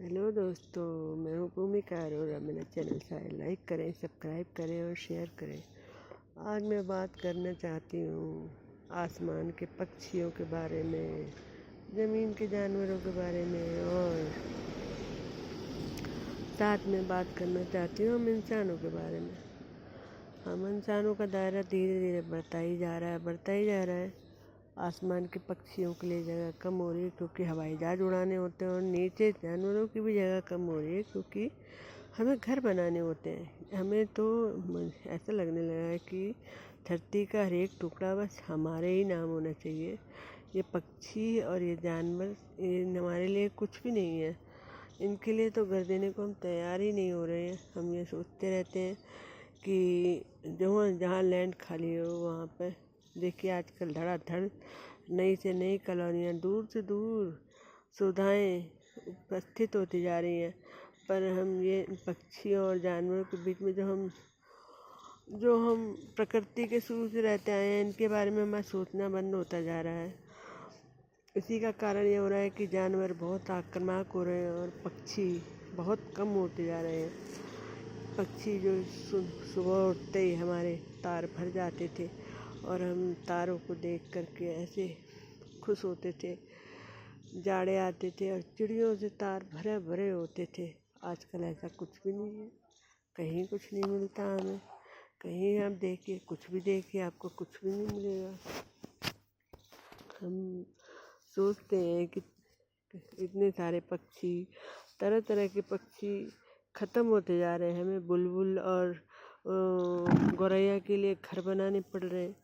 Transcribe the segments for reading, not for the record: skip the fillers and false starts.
Hello दोस्तों, मैं हूँ भूमिका अरोरा। मेरा चैनल लाइक करें, सब्सक्राइब करें और शेयर करें। आज मैं बात करना चाहती हूँ आसमान के पक्षियों के बारे में, ज़मीन के जानवरों के बारे में, और साथ में बात करना चाहती हूँ हम इंसानों के बारे में। हम इंसानों का दायरा धीरे धीरे बढ़ता ही जा रहा है। आसमान के पक्षियों के लिए जगह कम हो रही है क्योंकि हवाई जहाज उड़ाने होते हैं, और नीचे जानवरों की भी जगह कम हो रही है क्योंकि हमें घर बनाने होते हैं। हमें तो ऐसा लगने लगा है कि धरती का हर एक टुकड़ा बस हमारे ही नाम होना चाहिए। ये पक्षी और ये जानवर ये हमारे लिए कुछ भी नहीं है। इनके लिए तो घर देने को हम तैयार ही नहीं हो रहे हैं। हम ये सोचते रहते हैं कि जहाँ लैंड खाली हो वहाँ पर देखिए आजकल धड़ाधड़ नई से नई कॉलोनियाँ, दूर से दूर सुविधाएँ उपस्थित होती जा रही हैं। पर हम ये पक्षियों और जानवरों के बीच में जो हम प्रकृति के शुरू से रहते आए हैं, इनके बारे में हमारा सोचना बंद होता जा रहा है। इसी का कारण ये हो रहा है कि जानवर बहुत आक्रामक हो रहे हैं और पक्षी बहुत कम होते जा रहे हैं। पक्षी जो सुबह उठते ही हमारे तार भर जाते थे और हम तारों को देख करके ऐसे खुश होते थे। जाड़े आते थे और चिड़ियों से तार भरे भरे होते थे। आजकल ऐसा कुछ भी नहीं है, कहीं कुछ नहीं मिलता हमें। कहीं आप देखिए, कुछ भी देखिए, आपको कुछ भी नहीं मिलेगा। हम सोचते हैं कि इतने सारे पक्षी, तरह तरह के पक्षी ख़त्म होते जा रहे हैं। हमें बुलबुल और गौरैया के लिए घर बनाने पड़ रहे हैं।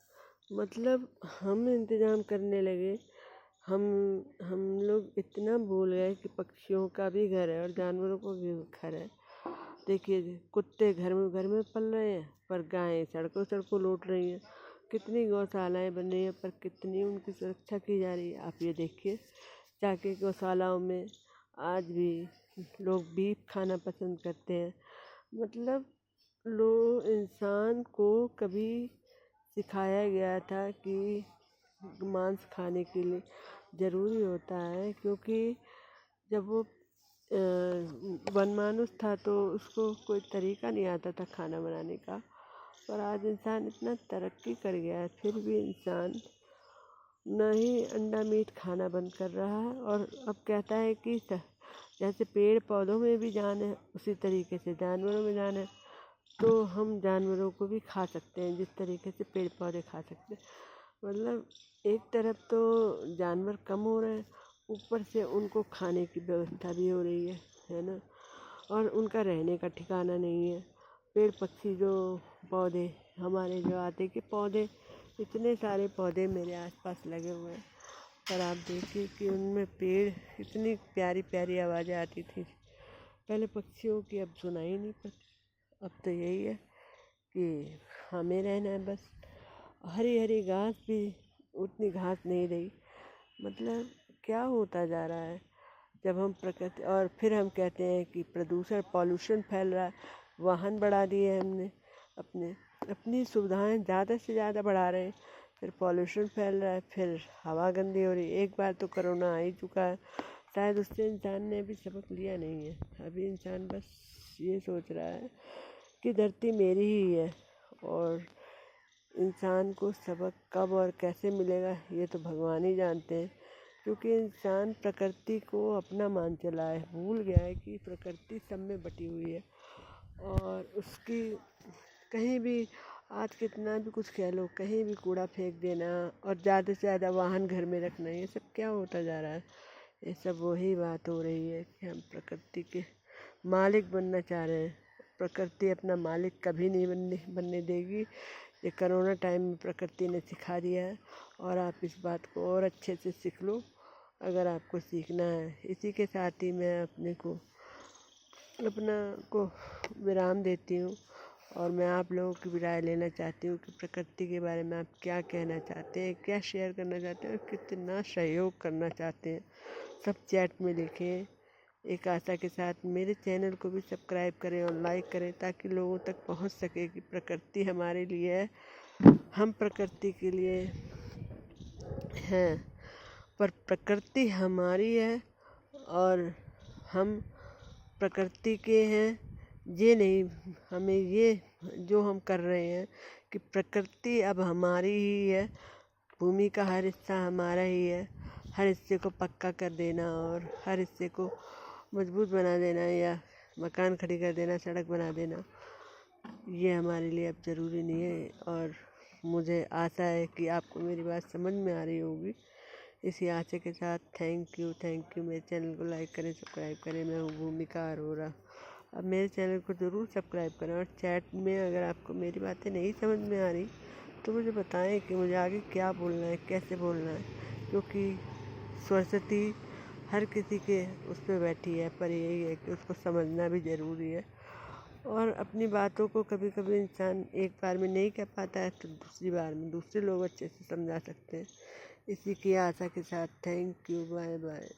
मतलब हम इंतज़ाम करने लगे, हम लोग इतना भूल गए कि पक्षियों का भी घर है और जानवरों का भी घर है। देखिए कुत्ते घर में पल रहे हैं, पर गायें सड़कों सड़कों लौट रही हैं। कितनी गौशालाएँ बन रही हैं, पर कितनी उनकी सुरक्षा की जा रही है। आप ये देखिए, जाके गौशालाओं में आज भी लोग बीफ खाना पसंद करते हैं। मतलब इंसान को कभी सिखाया गया था कि मांस खाने के लिए ज़रूरी होता है, क्योंकि जब वो वनमानुष था तो उसको कोई तरीका नहीं आता था खाना बनाने का। पर आज इंसान इतना तरक्की कर गया है, फिर भी इंसान न ही अंडा मीट खाना बंद कर रहा है, और अब कहता है कि जैसे पेड़ पौधों में भी जान है, उसी तरीके से जानवरों में जान है, तो हम जानवरों को भी खा सकते हैं जिस तरीके से पेड़ पौधे खा सकते हैं। मतलब एक तरफ तो जानवर कम हो रहे हैं, ऊपर से उनको खाने की व्यवस्था भी हो रही है ना। और उनका रहने का ठिकाना नहीं है। पेड़ पक्षी जो पौधे हमारे जो आते के पौधे, इतने सारे पौधे मेरे आसपास लगे हुए हैं, पर आप देखिए कि उनमें पेड़ इतनी प्यारी प्यारी आवाज़ें आती थी पहले पक्षियों की, अब सुनाई नहीं पड़ती। अब तो यही है कि हमें रहना है बस। हरी हरी घास भी उतनी घास नहीं रही। मतलब क्या होता जा रहा है जब हम प्रकृति, और फिर हम कहते हैं कि प्रदूषण पॉल्यूशन फैल रहा है। वाहन बढ़ा दिए हमने, अपनी सुविधाएं ज़्यादा से ज़्यादा बढ़ा रहे हैं, फिर पॉल्यूशन फैल रहा है, फिर हवा गंदी हो रही है। एक बार तो कोरोना आ ही चुका है, शायद उससे इंसान ने अभी सबक लिया नहीं है। अभी इंसान बस ये सोच रहा है कि धरती मेरी ही है, और इंसान को सबक कब और कैसे मिलेगा ये तो भगवान ही जानते हैं। क्योंकि इंसान प्रकृति को अपना मान चला है, भूल गया है कि प्रकृति सब में बटी हुई है, और उसकी कहीं भी आज कितना भी कुछ कह लो, कहीं भी कूड़ा फेंक देना और ज़्यादा से ज़्यादा वाहन घर में रखना, ये सब क्या होता जा रहा है। ये सब वही बात हो रही है कि हम प्रकृति के मालिक बनना चाह रहे हैं। प्रकृति अपना मालिक कभी नहीं बनने देगी। ये कोरोना टाइम में प्रकृति ने सिखा दिया है, और आप इस बात को और अच्छे से सीख लो अगर आपको सीखना है। इसी के साथ ही मैं अपना को विराम देती हूँ, और मैं आप लोगों की भी राय लेना चाहती हूँ कि प्रकृति के बारे में आप क्या कहना चाहते हैं, क्या शेयर करना चाहते हैं, कितना सहयोग करना चाहते हैं, सब चैट में लिखें। एक आशा के साथ मेरे चैनल को भी सब्सक्राइब करें और लाइक करें, ताकि लोगों तक पहुंच सके कि प्रकृति हमारे लिए है, हम प्रकृति के लिए हैं। पर प्रकृति हमारी है और हम प्रकृति के हैं, ये नहीं हमें ये जो हम कर रहे हैं कि प्रकृति अब हमारी ही है, भूमि का हर हिस्सा हमारा ही है। हर हिस्से को पक्का कर देना और हर हिस्से को मजबूत बना देना या मकान खड़ी कर देना, सड़क बना देना, ये हमारे लिए अब ज़रूरी नहीं है। और मुझे आशा है कि आपको मेरी बात समझ में आ रही होगी। इसी आशा के साथ थैंक यू। मेरे चैनल को लाइक करें, सब्सक्राइब करें। मैं हूँ भूमिका अरोरा। अब मेरे चैनल को ज़रूर सब्सक्राइब करें और चैट में अगर आपको मेरी बातें नहीं समझ में आ रही तो मुझे बताएं कि मुझे आगे क्या बोलना है, कैसे बोलना है, क्योंकि सरस्वती हर किसी के उस पर बैठी है, पर यही है कि उसको समझना भी ज़रूरी है। और अपनी बातों को कभी कभी इंसान एक बार में नहीं कह पाता है तो दूसरी बार में दूसरे लोग अच्छे से समझा सकते हैं। इसी की आशा के साथ थैंक यू, बाय बाय।